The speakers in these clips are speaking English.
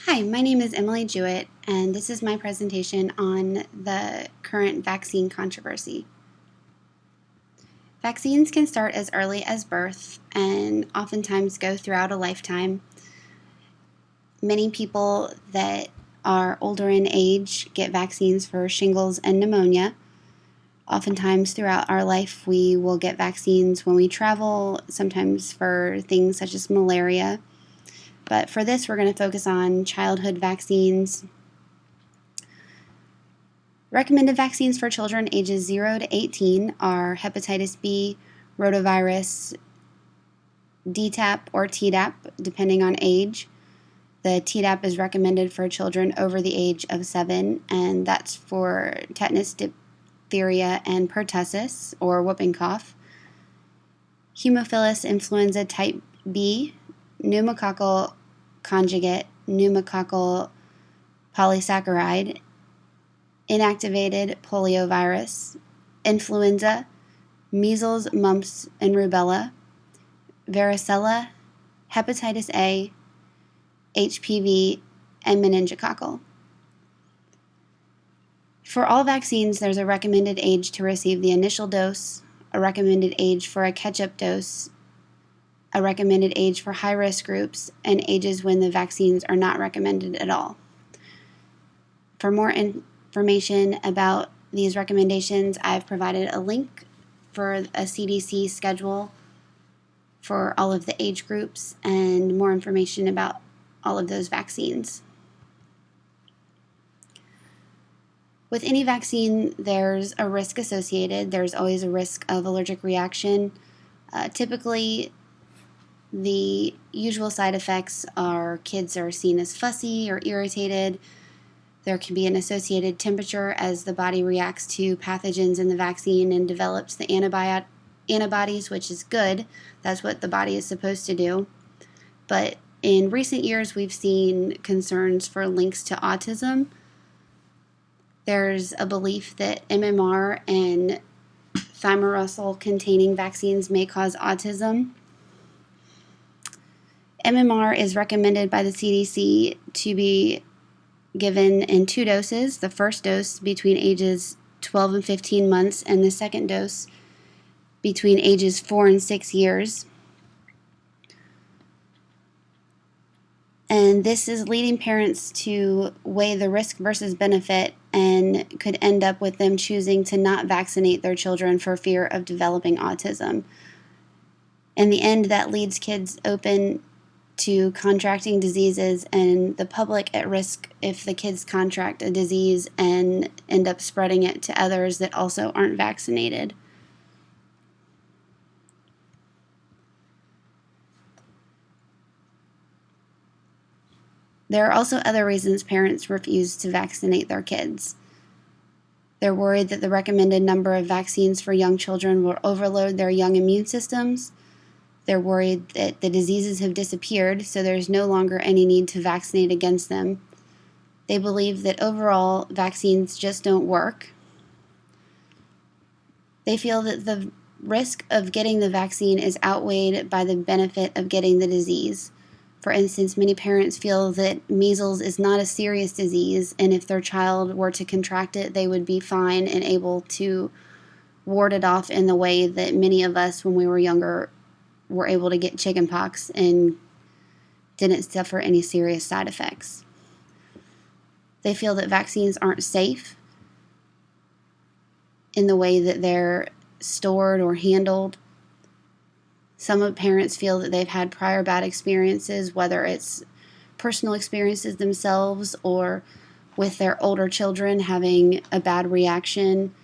Hi, my name is Emily Jewett, and this is my presentation on the current vaccine controversy. Vaccines can start as early as birth and oftentimes go throughout a lifetime. Many people that are older in age get vaccines for shingles and pneumonia. Oftentimes throughout our life, we will get vaccines when we travel, sometimes for things such as malaria. But for this, we're going to focus on childhood vaccines. Recommended vaccines for children ages 0 to 18 are hepatitis B, rotavirus, DTaP, or Tdap, depending on age. The Tdap is recommended for children over the age of 7, and that's for tetanus, diphtheria, and pertussis, or whooping cough. Haemophilus influenza type B, pneumococcal conjugate, pneumococcal polysaccharide, inactivated poliovirus, influenza, measles, mumps, and rubella, varicella, hepatitis A, HPV, and meningococcal. For all vaccines, there's a recommended age to receive the initial dose, a recommended age for a catch-up dose, a recommended age for high-risk groups, and ages when the vaccines are not recommended at all. For more information about these recommendations, I've provided a link for a CDC schedule for all of the age groups and more information about all of those vaccines. With any vaccine, there's a risk associated. There's always a risk of allergic reaction. Typically, the usual side effects are kids are seen as fussy or irritated. There can be an associated temperature as the body reacts to pathogens in the vaccine and develops the antibodies, which is good. That's what the body is supposed to do. But in recent years, we've seen concerns for links to autism. There's a belief that MMR and thimerosal containing vaccines may cause autism. MMR is recommended by the CDC to be given in 2 doses, the first dose between ages 12 and 15 months, and the second dose between ages 4 and 6 years. And this is leading parents to weigh the risk versus benefit and could end up with them choosing to not vaccinate their children for fear of developing autism. In the end, that leads kids open to contracting diseases and the public at risk if the kids contract a disease and end up spreading it to others that also aren't vaccinated. There are also other reasons parents refuse to vaccinate their kids. They're worried that the recommended number of vaccines for young children will overload their young immune systems. They're worried that the diseases have disappeared, so there's no longer any need to vaccinate against them. They believe that overall, vaccines just don't work. They feel that the risk of getting the vaccine is outweighed by the benefit of getting the disease. For instance, many parents feel that measles is not a serious disease, and if their child were to contract it, they would be fine and able to ward it off in the way that many of us, when we were younger, were able to get chickenpox and didn't suffer any serious side effects. They feel that vaccines aren't safe in the way that they're stored or handled. Some parents feel that they've had prior bad experiences, whether it's personal experiences themselves or with their older children having a bad reaction.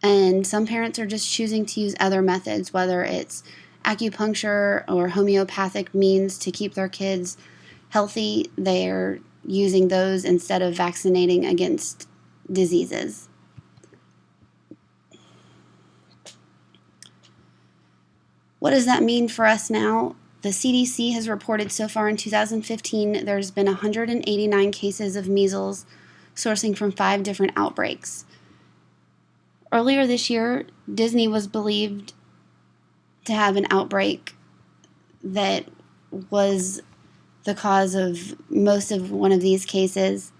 And some parents are just choosing to use other methods, whether it's acupuncture or homeopathic means to keep their kids healthy. They're using those instead of vaccinating against diseases. What does that mean for us now? The CDC has reported so far in 2015 there's been 189 cases of measles sourcing from 5 different outbreaks. Earlier this year, Disney was believed to have an outbreak that was the cause of most of one of these cases.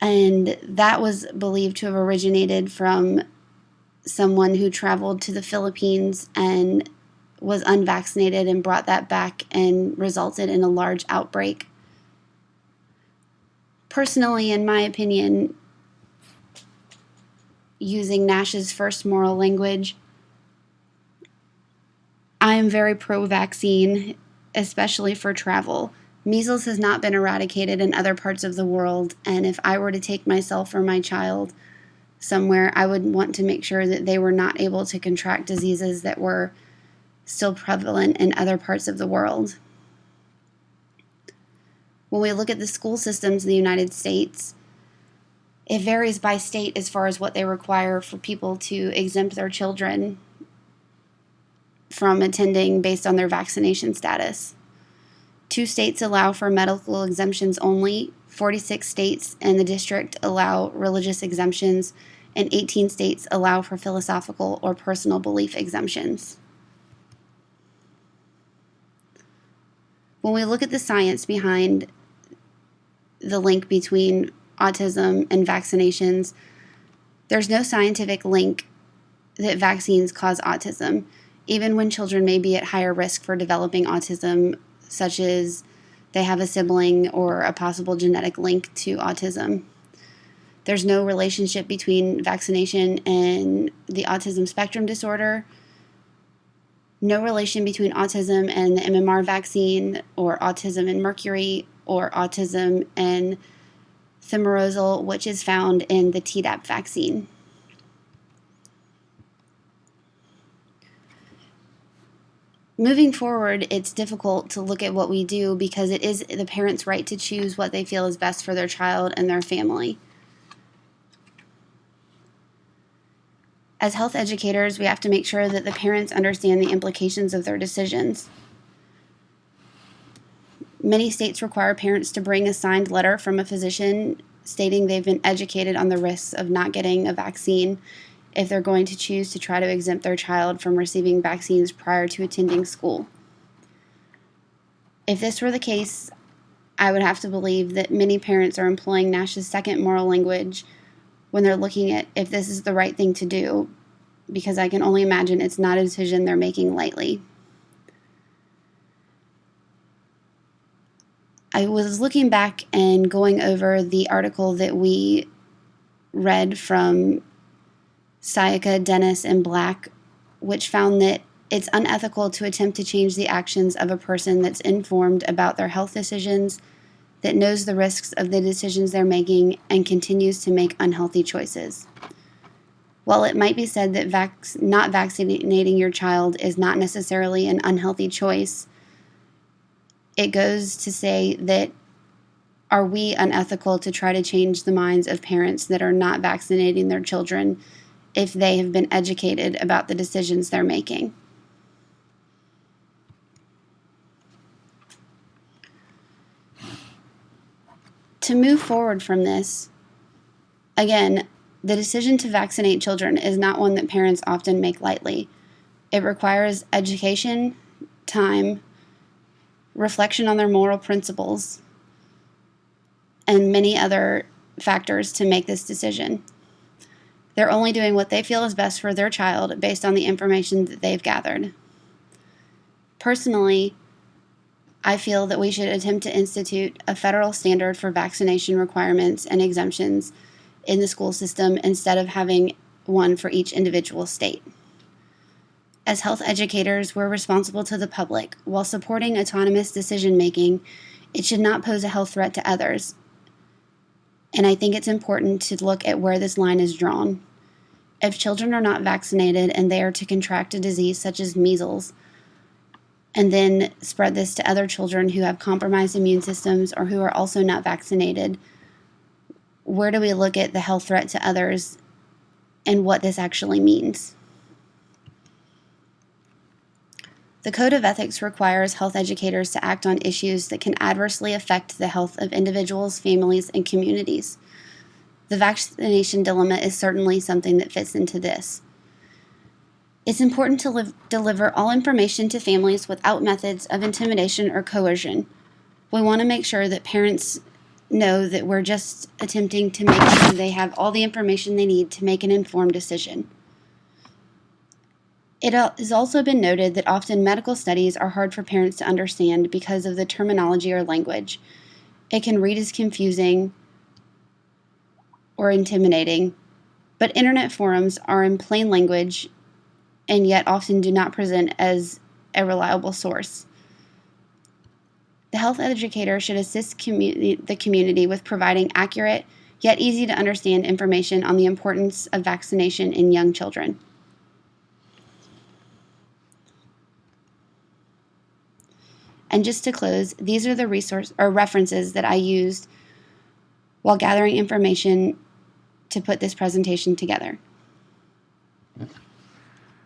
And that was believed to have originated from someone who traveled to the Philippines and was unvaccinated and brought that back and resulted in a large outbreak. Personally, in my opinion, using Nash's first moral language, I am very pro-vaccine, especially for travel. Measles has not been eradicated in other parts of the world, and if I were to take myself or my child somewhere, I would want to make sure that they were not able to contract diseases that were still prevalent in other parts of the world. When we look at the school systems in the United States, it varies by state as far as what they require for people to exempt their children from attending based on their vaccination status. 2 states allow for medical exemptions only, 46 states and the district allow religious exemptions, and 18 states allow for philosophical or personal belief exemptions. When we look at the science behind the link between autism and vaccinations, there's no scientific link that vaccines cause autism, even when children may be at higher risk for developing autism, such as they have a sibling or a possible genetic link to autism. There's no relationship between vaccination and the autism spectrum disorder, no relation between autism and the MMR vaccine, or autism and mercury, or autism and thimerosal, which is found in the Tdap vaccine. Moving forward, it's difficult to look at what we do because it is the parents' right to choose what they feel is best for their child and their family. As health educators, we have to make sure that the parents understand the implications of their decisions. Many states require parents to bring a signed letter from a physician stating they've been educated on the risks of not getting a vaccine if they're going to choose to try to exempt their child from receiving vaccines prior to attending school. If this were the case, I would have to believe that many parents are employing Nash's second moral language when they're looking at if this is the right thing to do, because I can only imagine it's not a decision they're making lightly. I was looking back and going over the article that we read from Sayaka, Dennis, and Black, which found that it's unethical to attempt to change the actions of a person that's informed about their health decisions, that knows the risks of the decisions they're making, and continues to make unhealthy choices. While it might be said that not vaccinating your child is not necessarily an unhealthy choice, it goes to say that are we unethical to try to change the minds of parents that are not vaccinating their children if they have been educated about the decisions they're making? To move forward from this, again, the decision to vaccinate children is not one that parents often make lightly. It requires education, time, reflection on their moral principles, and many other factors to make this decision. They're only doing what they feel is best for their child based on the information that they've gathered. Personally, I feel that we should attempt to institute a federal standard for vaccination requirements and exemptions in the school system instead of having one for each individual state. As health educators, we're responsible to the public. While supporting autonomous decision-making, it should not pose a health threat to others. And I think it's important to look at where this line is drawn. If children are not vaccinated and they are to contract a disease such as measles, and then spread this to other children who have compromised immune systems or who are also not vaccinated, where do we look at the health threat to others and what this actually means? The Code of Ethics requires health educators to act on issues that can adversely affect the health of individuals, families, and communities. The vaccination dilemma is certainly something that fits into this. It's important to deliver all information to families without methods of intimidation or coercion. We want to make sure that parents know that we're just attempting to make sure they have all the information they need to make an informed decision. It has also been noted that often medical studies are hard for parents to understand because of the terminology or language. It can read as confusing or intimidating, but internet forums are in plain language and yet often do not present as a reliable source. The health educator should assist the community with providing accurate yet easy to understand information on the importance of vaccination in young children. And just to close, these are the references that I used while gathering information to put this presentation together.